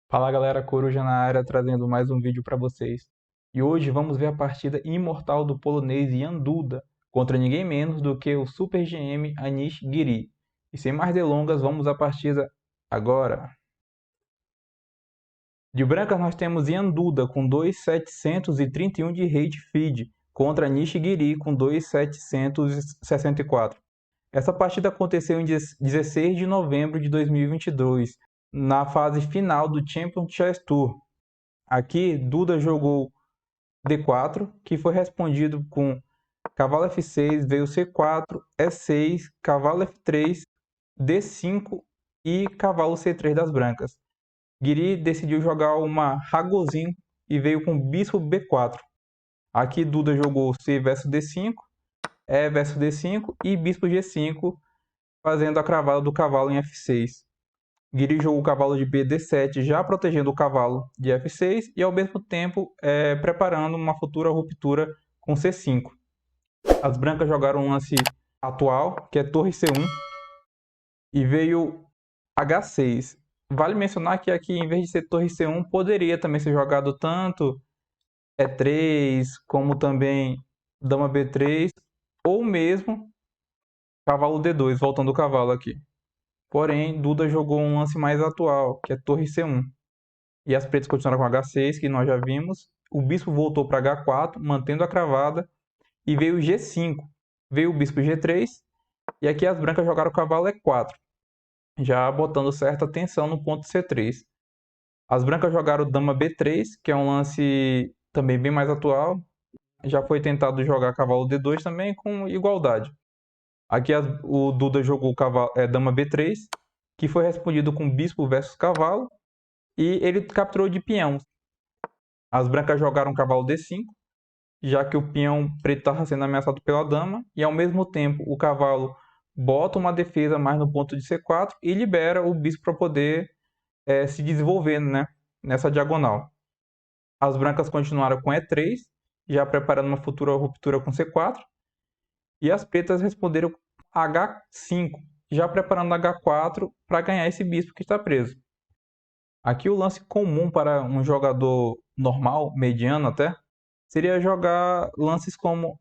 Fala galera, Coruja na área trazendo mais um vídeo para vocês. E hoje vamos ver a partida imortal do polonês Jan Duda contra ninguém menos do que o Super GM Anish Giri. E sem mais delongas, vamos à partida agora. De brancas nós temos Jan Duda com 2.731 de rate feed contra Anish Giri com 2.764. Essa partida aconteceu em 16 de novembro de 2022, na fase final do Champions Chess Tour. Aqui, Duda jogou D4, que foi respondido com cavalo F6, veio C4, E6, cavalo F3, D5 e cavalo C3 das brancas. Guiri decidiu jogar uma Ragozin e veio com bispo B4. Aqui Duda jogou C versus D5, E versus D5 e bispo G5, fazendo a cravada do cavalo em F6. Guiri jogou o cavalo de B D7, já protegendo o cavalo de F6 e ao mesmo tempo preparando uma futura ruptura com C5. As brancas jogaram um lance atual, que é torre C1, e veio H6. Vale mencionar que aqui, em vez de ser torre C1, poderia também ser jogado tanto E3, como também dama B3, ou mesmo cavalo D2, voltando o cavalo aqui. Porém, Duda jogou um lance mais atual, que é torre C1. E as pretas continuaram com H6, que nós já vimos. O bispo voltou para H4, mantendo a cravada. E veio G5. Veio o bispo G3. E aqui as brancas jogaram o cavalo E4, já botando certa atenção no ponto C3. As brancas jogaram dama B3, que é um lance também bem mais atual. Já foi tentado jogar cavalo D2 também com igualdade. Aqui o Duda jogou dama B3, que foi respondido com bispo versus cavalo. E ele capturou de peão. As brancas jogaram cavalo D5, já que o peão preto estava sendo ameaçado pela dama, e ao mesmo tempo o cavalo bota uma defesa mais no ponto de C4 e libera o bispo para poder se desenvolver, né, nessa diagonal. As brancas continuaram com E3, já preparando uma futura ruptura com C4, e as pretas responderam H5, já preparando H4 para ganhar esse bispo que está preso. Aqui o lance comum para um jogador normal, mediano até, seria jogar lances como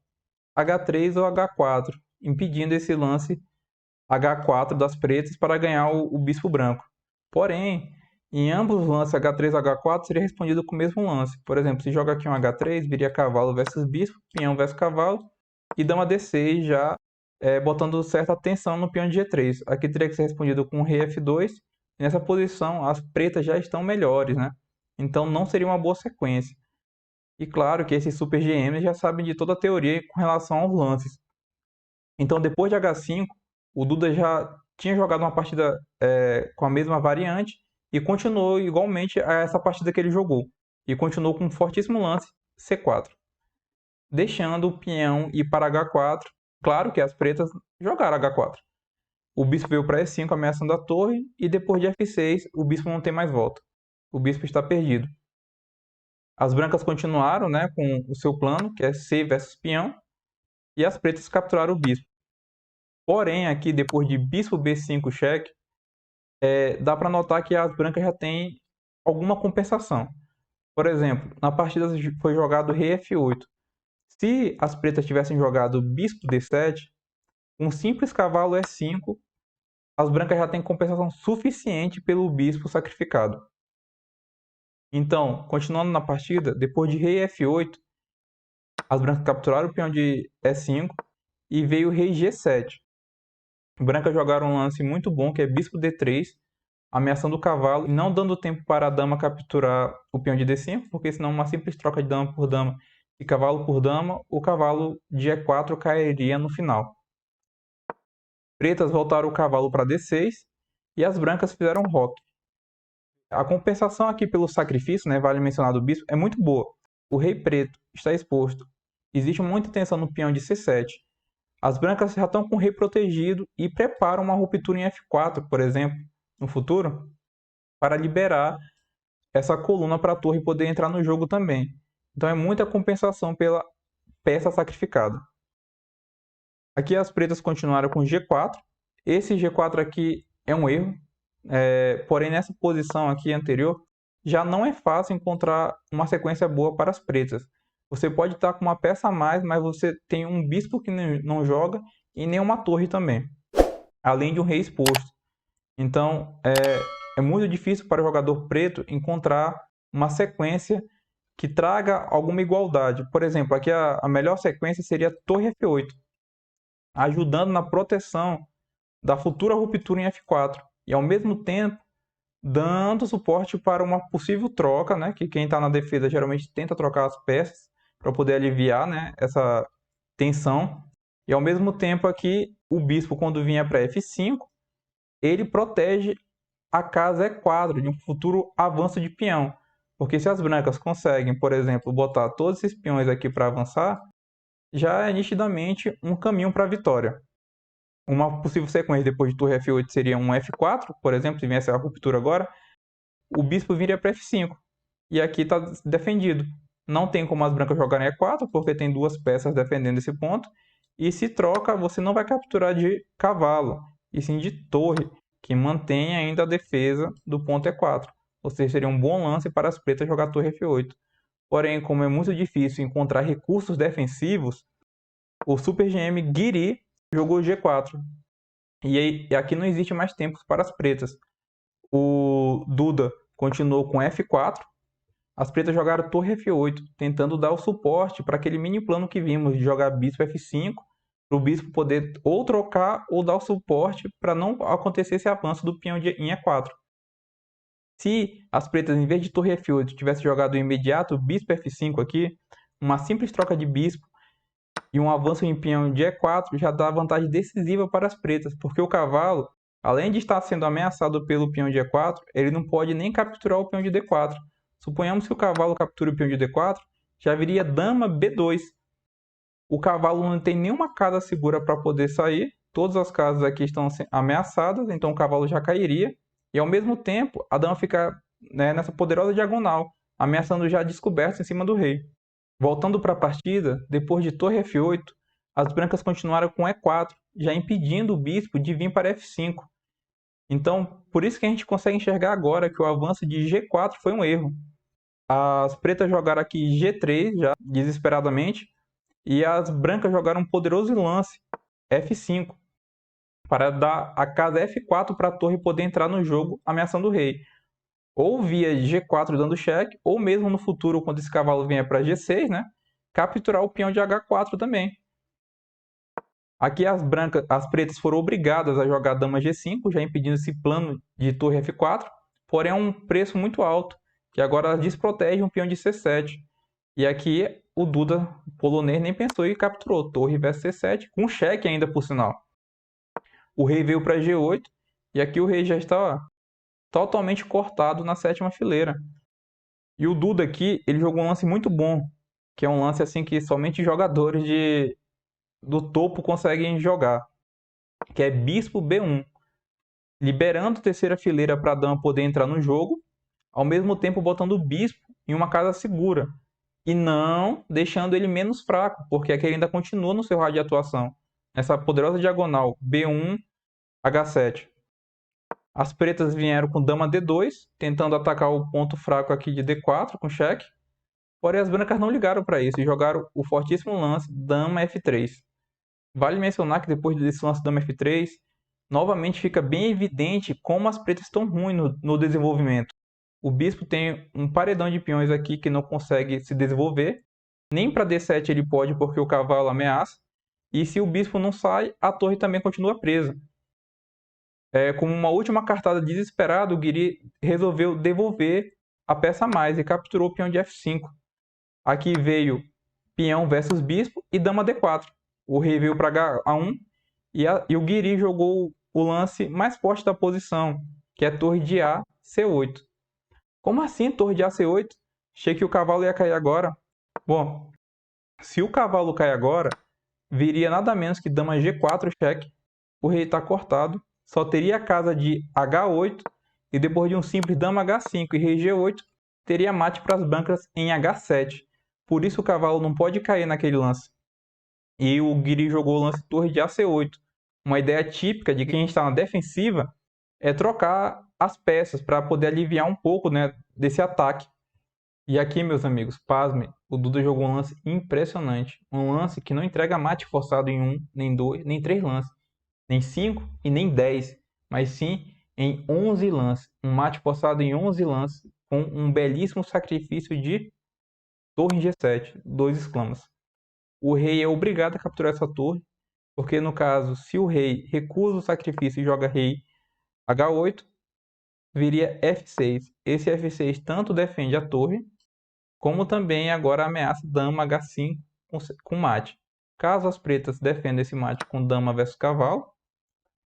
H3 ou H4, impedindo esse lance H4 das pretas para ganhar o bispo branco. Porém, em ambos os lances H3 e H4 seria respondido com o mesmo lance. Por exemplo, se joga aqui um H3, viria cavalo versus bispo, peão versus cavalo, e dama D6 já botando certa atenção no peão de G3. Aqui teria que ser respondido com rei F2. Nessa posição, as pretas já estão melhores, né? Então não seria uma boa sequência. E claro que esses super GMs já sabem de toda a teoria com relação aos lances. Então depois de H5, o Duda já tinha jogado uma partida com a mesma variante e continuou igualmente a essa partida que ele jogou. E continuou com um fortíssimo lance C4, deixando o peão ir para H4. Claro que as pretas jogaram H4. O bispo veio para E5 ameaçando a torre e depois de F6 o bispo não tem mais volta. O bispo está perdido. As brancas continuaram, né, com o seu plano, que é C versus peão, e as pretas capturaram o bispo. Porém, aqui depois de bispo B5 cheque, dá para notar que as brancas já têm alguma compensação. Por exemplo, na partida foi jogado rei F8. Se as pretas tivessem jogado bispo D7, um simples cavalo E5, as brancas já têm compensação suficiente pelo bispo sacrificado. Então, continuando na partida, depois de rei F8, as brancas capturaram o peão de E5 e veio o rei G7. Brancas jogaram um lance muito bom, que é bispo D3, ameaçando o cavalo e não dando tempo para a dama capturar o peão de D5, porque senão uma simples troca de dama por dama e cavalo por dama, o cavalo de E4 cairia no final. Pretas voltaram o cavalo para D6 e as brancas fizeram roque. A compensação aqui pelo sacrifício, né, vale mencionar do bispo, é muito boa. O rei preto está exposto. Existe muita tensão no peão de C7. As brancas já estão com o rei protegido e preparam uma ruptura em F4, por exemplo, no futuro, para liberar essa coluna para a torre poder entrar no jogo também. Então é muita compensação pela peça sacrificada. Aqui as pretas continuaram com G4. Esse G4 aqui é um erro. Porém, nessa posição aqui anterior, já não é fácil encontrar uma sequência boa para as pretas. Você pode estar com uma peça a mais, mas você tem um bispo que não joga e nenhuma torre também, além de um rei exposto. Então, é muito difícil para o jogador preto encontrar uma sequência que traga alguma igualdade. Por exemplo, aqui a melhor sequência seria torre F8, ajudando na proteção da futura ruptura em F4 e ao mesmo tempo dando suporte para uma possível troca, né? Que quem está na defesa geralmente tenta trocar as peças para poder aliviar, né, essa tensão. E ao mesmo tempo aqui o bispo, quando vinha para F5, ele protege a casa E4 de um futuro avanço de peão. Porque se as brancas conseguem, por exemplo, botar todos esses peões aqui para avançar, já é nitidamente um caminho para a vitória. Uma possível sequência depois de torre F8 seria um F4, por exemplo, se viesse a ruptura agora, o bispo viria para F5. E aqui está defendido. Não tem como as brancas jogarem E4, porque tem duas peças defendendo esse ponto. E se troca, você não vai capturar de cavalo, e sim de torre, que mantém ainda a defesa do ponto E4. Ou seja, seria um bom lance para as pretas jogar torre F8. Porém, como é muito difícil encontrar recursos defensivos, o Super GM Guiri jogou G4. E aqui não existe mais tempos para as pretas. O Duda continuou com F4. As pretas jogaram torre F8, tentando dar o suporte para aquele mini plano que vimos de jogar bispo F5, para o bispo poder ou trocar ou dar o suporte para não acontecer esse avanço do peão em E4. Se as pretas, em vez de torre F8, tivessem jogado imediato bispo F5 aqui, uma simples troca de bispo e um avanço em peão de E4 já dá vantagem decisiva para as pretas, porque o cavalo, além de estar sendo ameaçado pelo peão de E4, ele não pode nem capturar o peão de D4. Suponhamos que o cavalo capture o peão de D4, já viria dama B2. O cavalo não tem nenhuma casa segura para poder sair, todas as casas aqui estão ameaçadas, então o cavalo já cairia, e ao mesmo tempo a dama fica, né, nessa poderosa diagonal, ameaçando já descoberto em cima do rei. Voltando para a partida, depois de torre F8, as brancas continuaram com E4, já impedindo o bispo de vir para F5. Então, por isso que a gente consegue enxergar agora que o avanço de G4 foi um erro. As pretas jogaram aqui G3 já desesperadamente e as brancas jogaram um poderoso lance F5 para dar a casa F4 para a torre poder entrar no jogo ameaçando o rei. Ou via G4 dando cheque, ou mesmo no futuro, quando esse cavalo vier para G6, né, capturar o peão de H4 também. Aqui as pretas foram obrigadas a jogar dama G5, já impedindo esse plano de torre F4, porém é um preço muito alto, que agora desprotege um peão de C7. E aqui o Duda polonês nem pensou e capturou torre versus C7, com cheque ainda por sinal. O rei veio para G8, e aqui o rei já está totalmente cortado na sétima fileira. E o Duda aqui, ele jogou um lance muito bom, que é um lance assim que somente jogadores do topo conseguem jogar, que é bispo B1, liberando a terceira fileira para a dama poder entrar no jogo, ao mesmo tempo botando o bispo em uma casa segura, e não deixando ele menos fraco, porque aqui ele ainda continua no seu raio de atuação, nessa poderosa diagonal B1, H7. As pretas vieram com dama D2, tentando atacar o ponto fraco aqui de D4 com cheque. Porém, as brancas não ligaram para isso e jogaram o fortíssimo lance dama F3. Vale mencionar que depois desse lance dama F3, novamente fica bem evidente como as pretas estão ruins no desenvolvimento. O bispo tem um paredão de peões aqui que não consegue se desenvolver. Nem para D7 ele pode porque o cavalo ameaça. E se o bispo não sai, a torre também continua presa. Como uma última cartada desesperada, o Guiri resolveu devolver a peça a mais e capturou o peão de F5. Aqui veio peão versus bispo e dama D4. O rei veio para H1 e o Guiri jogou o lance mais forte da posição, que é torre de A, C8. Como assim torre de A, C8? Achei que o cavalo ia cair agora. Bom, se o cavalo cai agora, viria nada menos que dama G4 cheque. O rei está cortado. Só teria a casa de H8 e depois de um simples dama H5 e rei G8, teria mate para as brancas em H7. Por isso o cavalo não pode cair naquele lance. E o Guiri jogou o lance torre de AC8. Uma ideia típica de quem está na defensiva é trocar as peças para poder aliviar um pouco, né, desse ataque. E aqui, meus amigos, pasmem, o Duda jogou um lance impressionante. Um lance que não entrega mate forçado em 1, nem 2, nem 3 lances, nem 5 e nem 10, mas sim em 11 lances. Um mate forçado em 11 lances, com um belíssimo sacrifício de torre em G7, 2 exclamas. O rei é obrigado a capturar essa torre, porque no caso, se o rei recusa o sacrifício e joga rei H8, viria F6. Esse F6 tanto defende a torre, como também agora ameaça dama H5 com mate. Caso as pretas defendam esse mate com dama versus cavalo,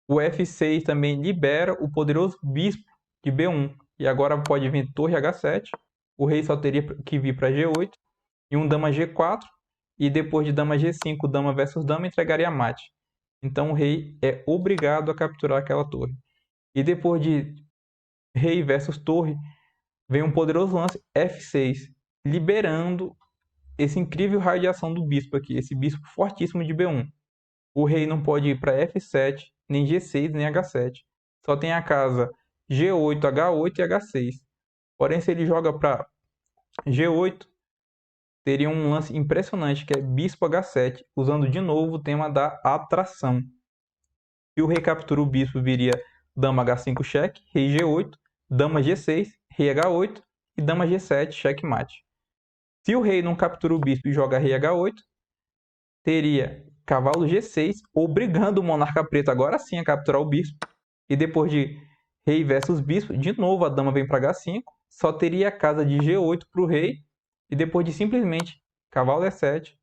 o F6 também libera o poderoso bispo de B1. E agora pode vir torre H7, o rei só teria que vir para G8, e um dama G4, e depois de dama G5, dama versus dama, entregaria mate. Então o rei é obrigado a capturar aquela torre. E depois de rei versus torre, vem um poderoso lance F6, liberando esse incrível raio de ação do bispo aqui, esse bispo fortíssimo de B1. O rei não pode ir para F7, nem G6, nem H7. Só tem a casa G8, H8 e H6. Porém, se ele joga para G8, teria um lance impressionante, que é bispo H7, usando de novo o tema da atração. Se o rei captura o bispo, viria dama H5 cheque, rei G8, dama G6, rei H8 e dama G7 checkmate. Se o rei não captura o bispo e joga rei H8, teria cavalo G6, obrigando o monarca preto agora sim a capturar o bispo. E depois de rei versus bispo, de novo a dama vem para H5, só teria a casa de G8 para o rei. E depois de simplesmente cavalo E7,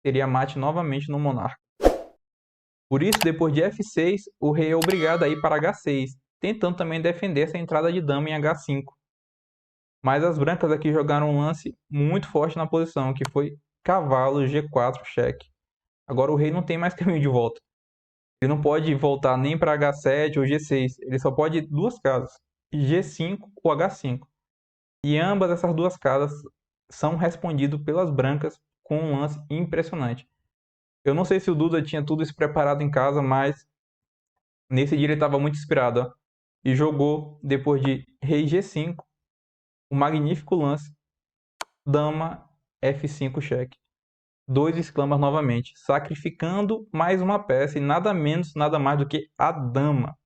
teria mate novamente no monarca. Por isso, depois de F6, o rei é obrigado a ir para H6, tentando também defender essa entrada de dama em H5. Mas as brancas aqui jogaram um lance muito forte na posição, que foi cavalo G4 cheque. Agora o rei não tem mais caminho de volta. Ele não pode voltar nem para H7 ou G6. Ele só pode ir duas casas, G5 ou H5. E ambas essas duas casas são respondidas pelas brancas com um lance impressionante. Eu não sei se o Duda tinha tudo isso preparado em casa, mas nesse dia ele estava muito inspirado. Ó, e jogou, depois de rei G5, o magnífico lance dama F5 cheque. 2 exclamas novamente, sacrificando mais uma peça e nada menos, nada mais do que a dama.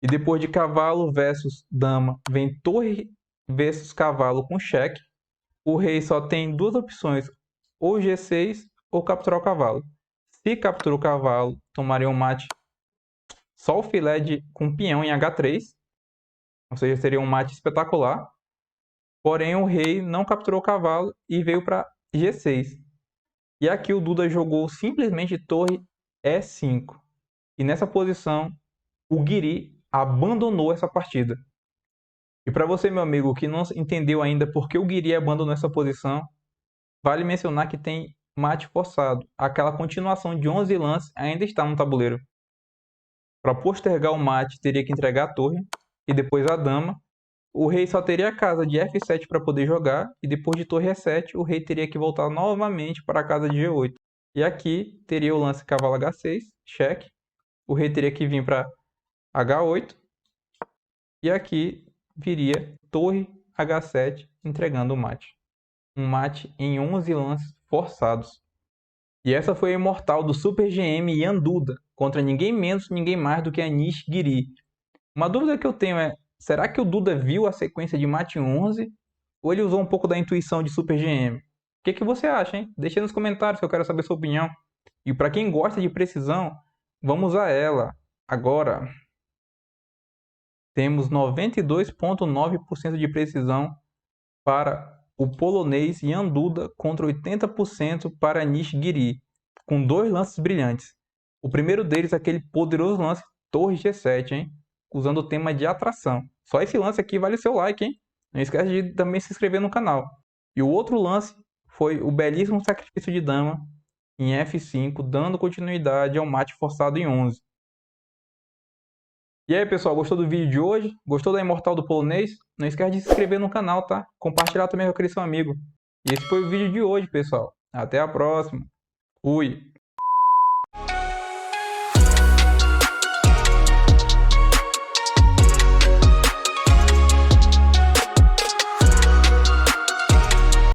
E depois de cavalo versus dama, vem torre versus cavalo com cheque. O rei só tem duas opções, ou G6 ou capturar o cavalo. Se capturar o cavalo, tomaria um mate só o filé com peão em H3, ou seja, seria um mate espetacular. Porém, o rei não capturou o cavalo e veio para G6. E aqui o Duda jogou simplesmente torre E5. E nessa posição, o Guiri abandonou essa partida. E para você, meu amigo, que não entendeu ainda por que o Guiri abandonou essa posição, vale mencionar que tem mate forçado. Aquela continuação de 11 lances ainda está no tabuleiro. Para postergar o mate, teria que entregar a torre e depois a dama. O rei só teria a casa de F7 para poder jogar, e depois de torre E7, o rei teria que voltar novamente para a casa de G8. E aqui teria o lance cavalo H6, cheque. O rei teria que vir para H8. E aqui viria torre H7, entregando o mate. Um mate em 11 lances forçados. E essa foi a imortal do Super GM Ian Duda, contra ninguém menos, ninguém mais do que Anish Giri. Uma dúvida que eu tenho é, será que o Duda viu a sequência de mate 11 ou ele usou um pouco da intuição de Super GM? O que você acha, hein? Deixa aí nos comentários que eu quero saber sua opinião. E para quem gosta de precisão, vamos a ela. Agora, temos 92,9% de precisão para o polonês Ian Duda contra 80% para Anish Giri, com dois lances brilhantes. O primeiro deles é aquele poderoso lance torre G7, hein? Usando o tema de atração. Só esse lance aqui vale o seu like, hein? Não esquece de também se inscrever no canal. E o outro lance foi o belíssimo sacrifício de dama em F5, dando continuidade ao mate forçado em 11. E aí, pessoal, gostou do vídeo de hoje? Gostou da imortal do polonês? Não esquece de se inscrever no canal, tá? Compartilhar também com aquele seu amigo. E esse foi o vídeo de hoje, pessoal. Até a próxima. Fui!